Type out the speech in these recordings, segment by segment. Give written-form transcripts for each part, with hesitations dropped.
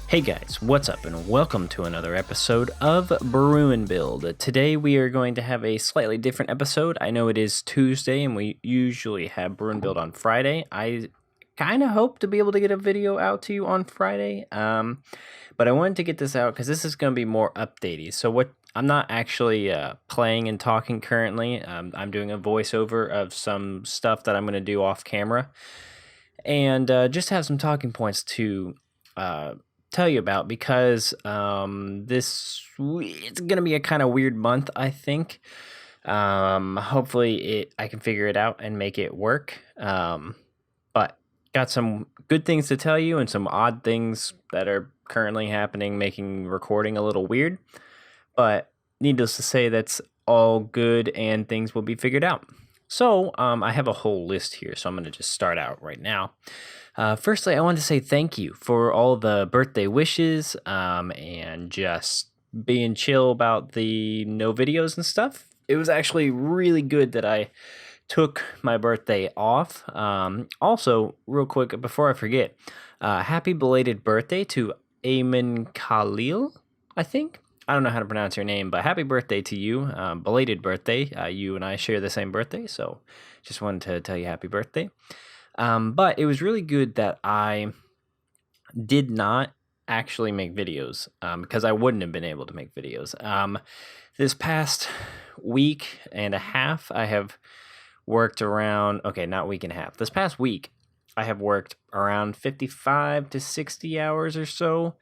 Hey guys, what's up, and welcome to another episode of Brew Build. Today we are going to have a slightly different episode. I know it is Tuesday, and we usually have Brew Build on Friday. I kind of hope to be able to get a video out to you on Friday, but I wanted to get this out because this is going to be more updatey. So I'm not actually playing and talking currently. I'm doing a voiceover of some stuff that I'm going to do off camera, and just have some talking points to tell you about because it's gonna be a kind of weird month, I think. Hopefully I can figure it out and make it work. But got some good things to tell you and some odd things that are currently happening, making recording a little weird. But needless to say, that's all good and things will be figured out. So I have a whole list here, so I'm going to just start out right now. Firstly, I want to say thank you for all the birthday wishes and just being chill about the no videos and stuff. It was actually really good that I took my birthday off. Also, real quick, before I forget, happy belated birthday to Ayman Khalil, I think. I don't know how to pronounce your name, but happy birthday to you. Belated birthday. You and I share the same birthday, so just wanted to tell you happy birthday. But it was really good that I did not actually make videos because I wouldn't have been able to make videos. This past week and a half, I have worked around, not week and a half. This past week, I have worked around 55 to 60 hours or so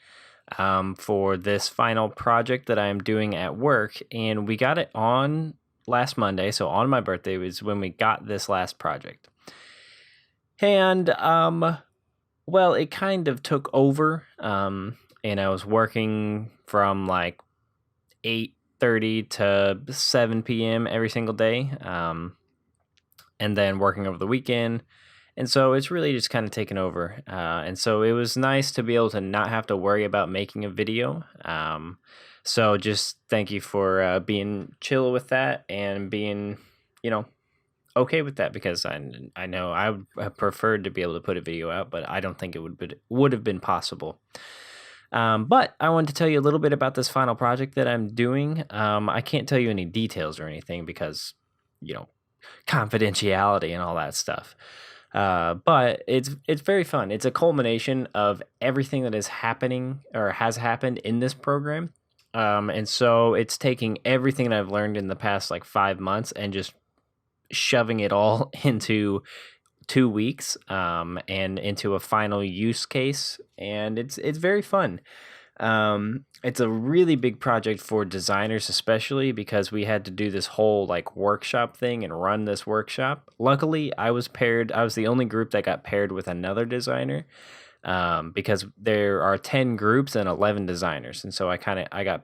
for this final project that I'm doing at work. And we got it on last Monday. So on my birthday was when we got this last project. And, it kind of took over, and I was working from like 8:30 to 7 p.m. every single day, and then working over the weekend. And so it's really just kind of taken over. And so it was nice to be able to not have to worry about making a video. So just thank you for being chill with that and being, okay with that, because I know I would have preferred to be able to put a video out, but I don't think it would have been possible. But I wanted to tell you a little bit about this final project that I'm doing. I can't tell you any details or anything because, confidentiality and all that stuff. But it's very fun. It's a culmination of everything that is happening or has happened in this program. And so it's taking everything that I've learned in the past like 5 months and just shoving it all into 2 weeks and into a final use case, and it's very fun. It's a really big project for designers, especially because we had to do this whole like workshop thing and run this workshop. Luckily, I was the only group that got paired with another designer, because there are 10 groups and 11 designers, and so I got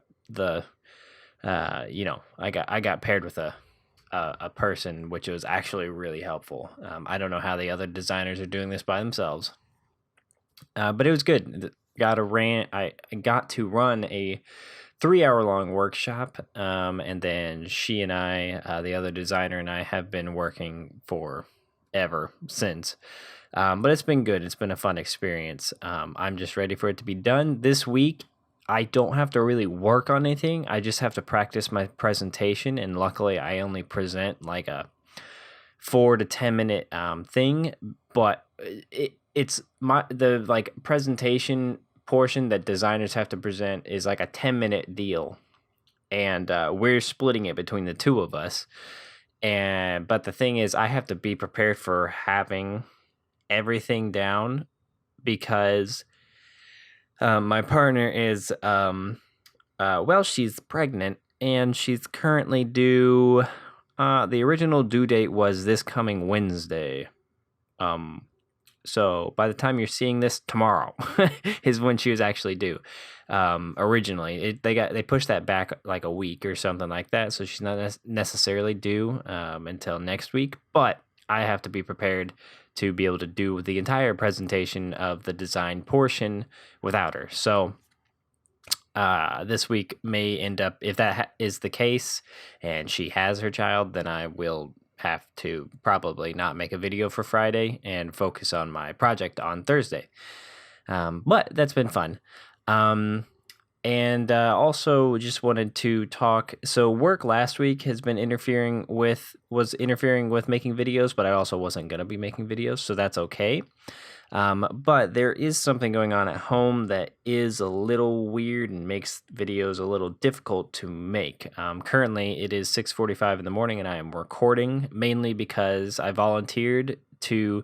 paired with a person, which was actually really helpful. I don't know how the other designers are doing this by themselves, but it was good. I got to run a 3-hour long workshop, and then she and I, the other designer, and I have been working for ever since. But it's been good. It's been a fun experience. I'm just ready for it to be done this week. I don't have to really work on anything. I just have to practice my presentation, and luckily I only present like a 4 to 10 minute thing, but it's the presentation portion that designers have to present is like a 10-minute deal, and we're splitting it between the two of us. But the thing is, I have to be prepared for having everything down because my partner is, she's pregnant, and she's currently due, the original due date was this coming Wednesday. So by the time you're seeing this, tomorrow is when she was actually due. Originally, they pushed that back like a week or something like that, so she's not necessarily due until next week, but I have to be prepared to be able to do the entire presentation of the design portion without her. So this week may end up, if that is the case and she has her child, then I will have to probably not make a video for Friday and focus on my project on Thursday. But that's been fun. Um, and also just wanted to talk. So work last week has been was interfering with making videos, but I also wasn't gonna be making videos, so that's okay. But there is something going on at home that is a little weird and makes videos a little difficult to make. Currently, it is 6:45 in the morning, and I am recording mainly because I volunteered to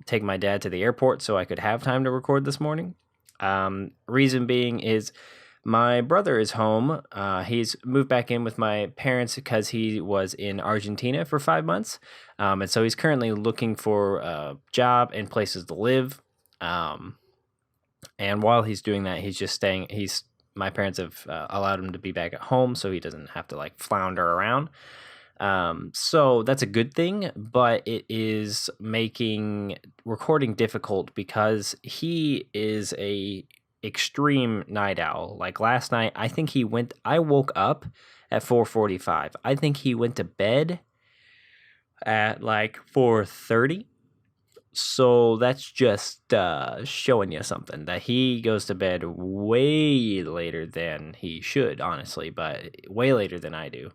take my dad to the airport so I could have time to record this morning. Reason being is my brother is home. He's moved back in with my parents because he was in Argentina for 5 months. And so he's currently looking for a job and places to live. Um, and while he's doing that, he's just staying. My parents have allowed him to be back at home so he doesn't have to like flounder around. So that's a good thing, but it is making recording difficult because he is a extreme night owl. Like last night, I woke up at 4:45. I think he went to bed at like 4:30. So that's just showing you something that he goes to bed way later than he should, honestly, but way later than I do.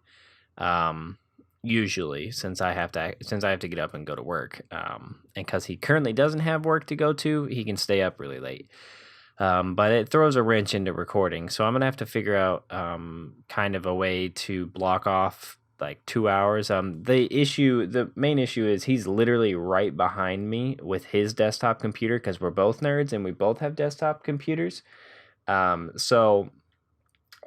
Um, Usually, since I have to get up and go to work, and because he currently doesn't have work to go to, he can stay up really late. But it throws a wrench into recording, so I'm gonna have to figure out kind of a way to block off like 2 hours. The main issue is he's literally right behind me with his desktop computer because we're both nerds and we both have desktop computers. So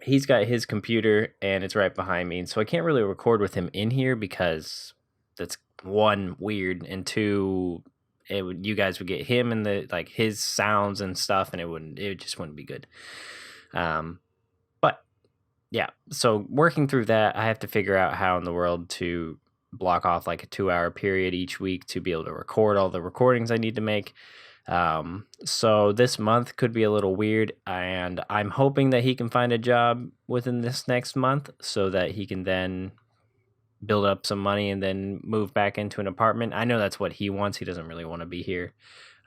he's got his computer and it's right behind me, and so I can't really record with him in here because that's one weird, and two, you guys would get him and the like his sounds and stuff, and it just wouldn't be good. But yeah, so working through that, I have to figure out how in the world to block off like a 2 hour period each week to be able to record all the recordings I need to make. So this month could be a little weird, and I'm hoping that he can find a job within this next month so that he can then build up some money and then move back into an apartment. I know that's what he wants. He doesn't really want to be here,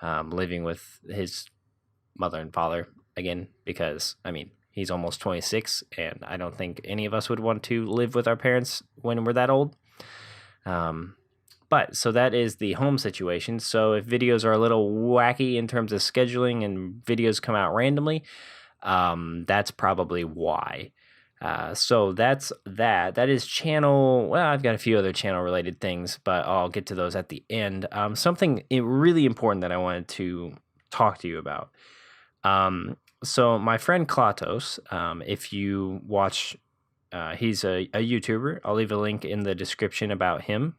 living with his mother and father again, because I mean, he's almost 26, and I don't think any of us would want to live with our parents when we're that old. But so that is the home situation. So if videos are a little wacky in terms of scheduling and videos come out randomly, that's probably why. So that's that. That is channel. Well, I've got a few other channel related things, but I'll get to those at the end. Something really important that I wanted to talk to you about. So my friend Klatos, if you watch, he's a YouTuber. I'll leave a link in the description about him.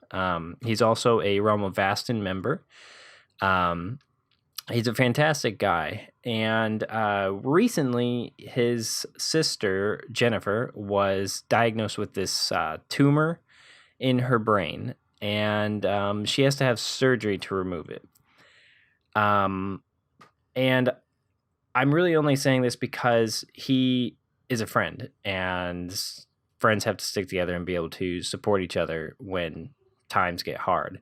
He's also a Realm of Vastin member. He's a fantastic guy. And recently, his sister, Jennifer, was diagnosed with this tumor in her brain. And she has to have surgery to remove it. And I'm really only saying this because he is a friend, and friends have to stick together and be able to support each other when times get hard.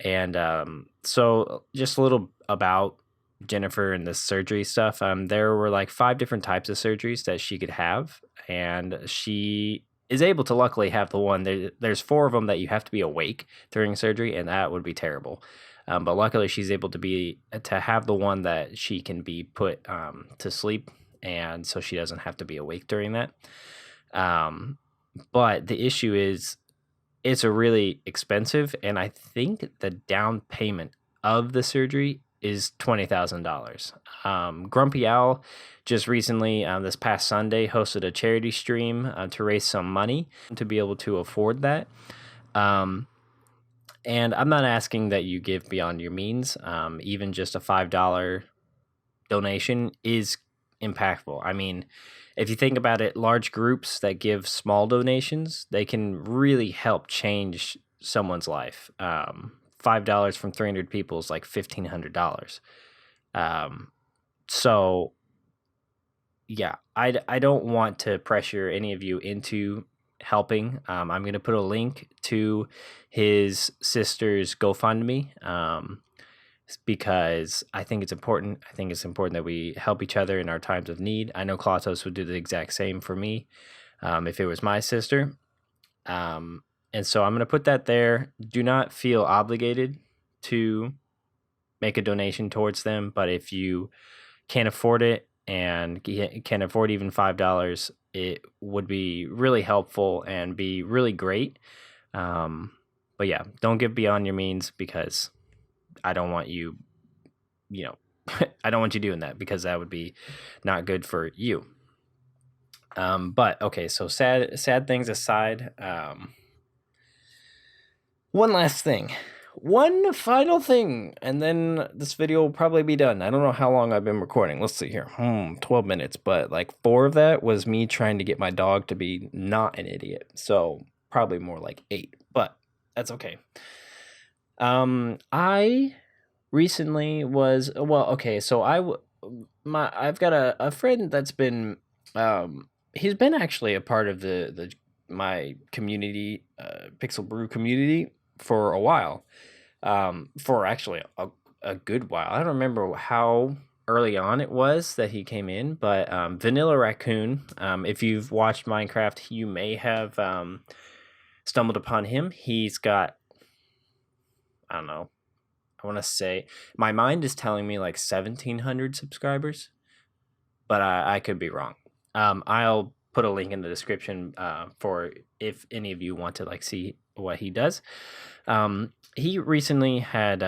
And so just a little about Jennifer and the surgery stuff. There were like 5 different types of surgeries that she could have, and she is able to luckily have the one. There's 4 of them that you have to be awake during surgery, and that would be terrible. But luckily, she's able to have the one that she can be put to sleep, and so she doesn't have to be awake during that. But the issue is, it's a really expensive, and I think the down payment of the surgery is $20,000. Grumpy Owl just recently, this past Sunday, hosted a charity stream to raise some money to be able to afford that. And I'm not asking that you give beyond your means. Even just a $5 donation is impactful. I mean, if you think about it, large groups that give small donations, they can really help change someone's life. $5 from 300 people is like $1,500. So yeah, I don't want to pressure any of you into helping. I'm going to put a link to his sister's GoFundMe. because I think it's important. I think it's important that we help each other in our times of need. I know Klatos would do the exact same for me if it was my sister. Um, and so I'm going to put that there. Do not feel obligated to make a donation towards them, but if you can't afford it and can afford even $5, it would be really helpful and be really great. But yeah, don't give beyond your means, because I don't want you, you know, I don't want you doing that, because that would be not good for you. But okay, so sad things aside, one last thing. One final thing, and then this video will probably be done. I don't know how long I've been recording. Let's see here. 12 minutes, but like 4 of that was me trying to get my dog to be not an idiot. So probably more like 8, but that's okay. I recently was, okay, so I've got a friend that's been, he's been actually a part of my community, Pixel Brew community for a while, for actually a good while. I don't remember how early on it was that he came in, but VanillaRaccoon, if you've watched Minecraft, you may have stumbled upon him. He's got, I don't know, I want to say, my mind is telling me like 1,700 subscribers, but I could be wrong. I'll put a link in the description for if any of you want to like see what he does. He recently had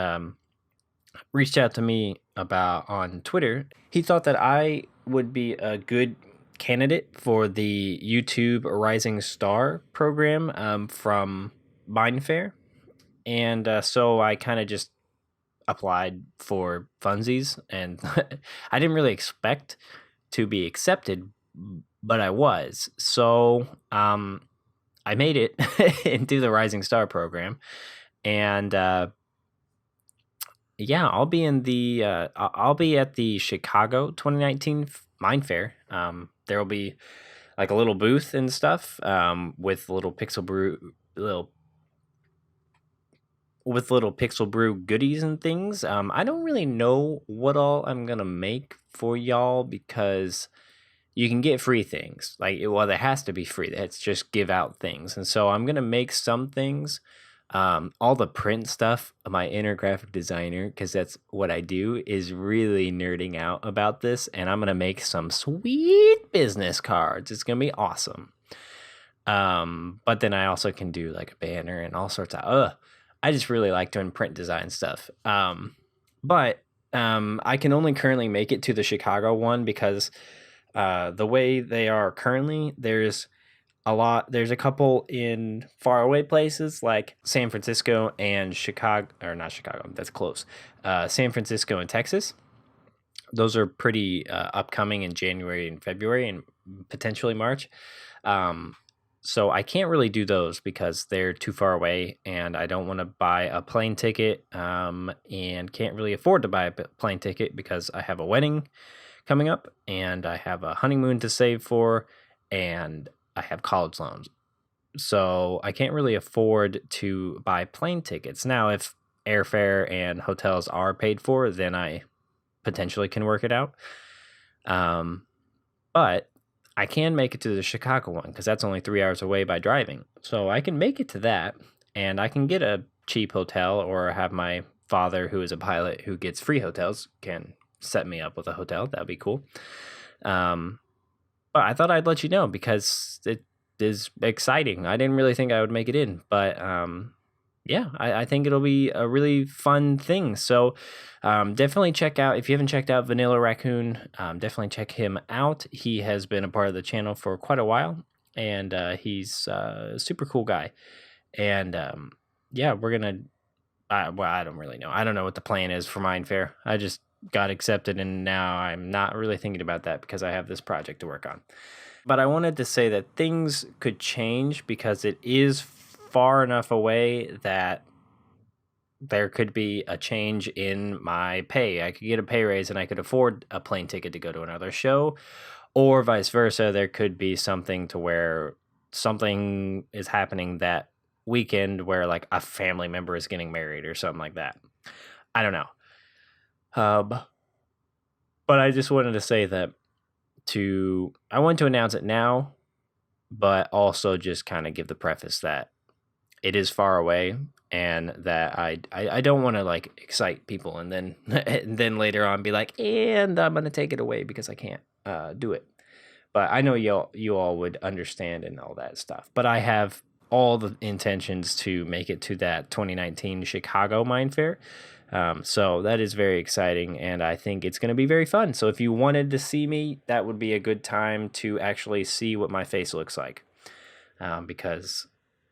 reached out to me about on Twitter. He thought that I would be a good candidate for the YouTube Rising Star program from Mindfair. And so I kind of just applied for funsies, and I didn't really expect to be accepted, but I was. So I made it into the Rising Star program, and yeah, I'll be in the I'll be at the Chicago 2019 Mind Fair. There will be like a little booth and stuff with little Pixel Brew goodies and things. I don't really know what all I'm gonna make for y'all, because you can get free things. Like, well, there has to be free. It's just give out things, and so I'm gonna make some things. All the print stuff, my inner graphic designer, because that's what I do, is really nerding out about this, and I'm gonna make some sweet business cards. It's gonna be awesome. But then I also can do like a banner and all sorts of I just really like doing print design stuff. But I can only currently make it to the Chicago one, because the way they are currently, there's a couple in faraway places like San Francisco and Chicago, or not Chicago, that's close. San Francisco and Texas. Those are pretty upcoming in January and February and potentially March. So I can't really do those because they're too far away, and I don't want to buy a plane ticket, and can't really afford to buy a plane ticket because I have a wedding coming up, and I have a honeymoon to save for, and I have college loans. So I can't really afford to buy plane tickets. Now, if airfare and hotels are paid for, then I potentially can work it out. But I can make it to the Chicago one, because that's only 3 hours away by driving. So I can make it to that, and I can get a cheap hotel, or have my father, who is a pilot who gets free hotels, can set me up with a hotel. That'd be cool. But I thought I'd let you know, because it is exciting. I didn't really think I would make it in, but yeah, I think it'll be a really fun thing. So definitely check out, if you haven't checked out VanillaRaccoon, definitely check him out. He has been a part of the channel for quite a while, and he's a super cool guy. And yeah, we're gonna. Well, I don't really know. I don't know what the plan is for Mindfair. I just got accepted, and now I'm not really thinking about that because I have this project to work on. But I wanted to say that things could change, because it is far enough away that there could be a change in my pay. I could get a pay raise, and I could afford a plane ticket to go to another show, or vice versa. There could be something to where something is happening that weekend where like a family member is getting married or something like that. I don't know. But I just wanted to say that I want to announce it now, but also just kind of give the preface that it is far away and that I don't want to like excite people and then and then later on be like, and I'm gonna take it away because I can't do it. But I know you all would understand and all that stuff. But I have all the intentions to make it to that 2019 Chicago Mine Fair. So that is very exciting, and I think it's going to be very fun. So if you wanted to see me, that would be a good time to actually see what my face looks like, because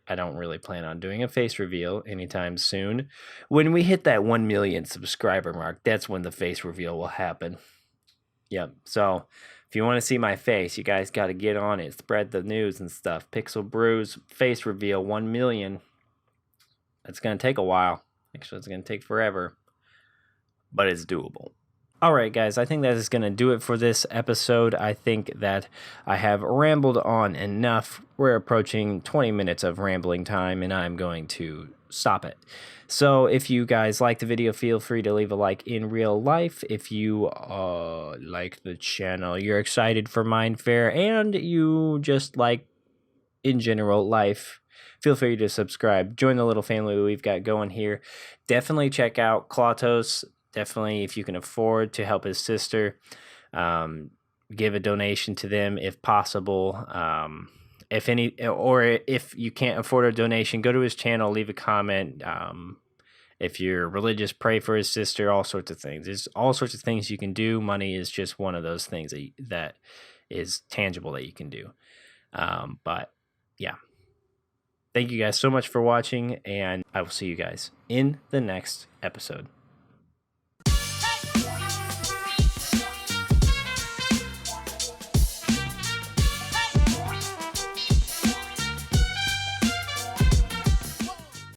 I don't really plan on doing a face reveal anytime soon. When we hit that 1 million subscriber mark, that's when the face reveal will happen. Yep. So if you want to see my face, you guys got to get on it, spread the news and stuff. Pixel Brews face reveal 1 million. It's going to take a while. Actually, it's going to take forever, but it's doable. All right, guys, I think that is going to do it for this episode. I think that I have rambled on enough. We're approaching 20 minutes of rambling time, and I'm going to stop it. So if you guys like the video, feel free to leave a like in real life. If you like the channel, you're excited for Mine Fair, and you just like, in general, life, feel free to subscribe. Join the little family we've got going here. Definitely check out Klatos. Definitely, if you can afford to help his sister, give a donation to them if possible. If you can't afford a donation, go to his channel, leave a comment. If you're religious, pray for his sister, all sorts of things. There's all sorts of things you can do. Money is just one of those things that is tangible that you can do. But yeah. Thank you guys so much for watching, and I will see you guys in the next episode.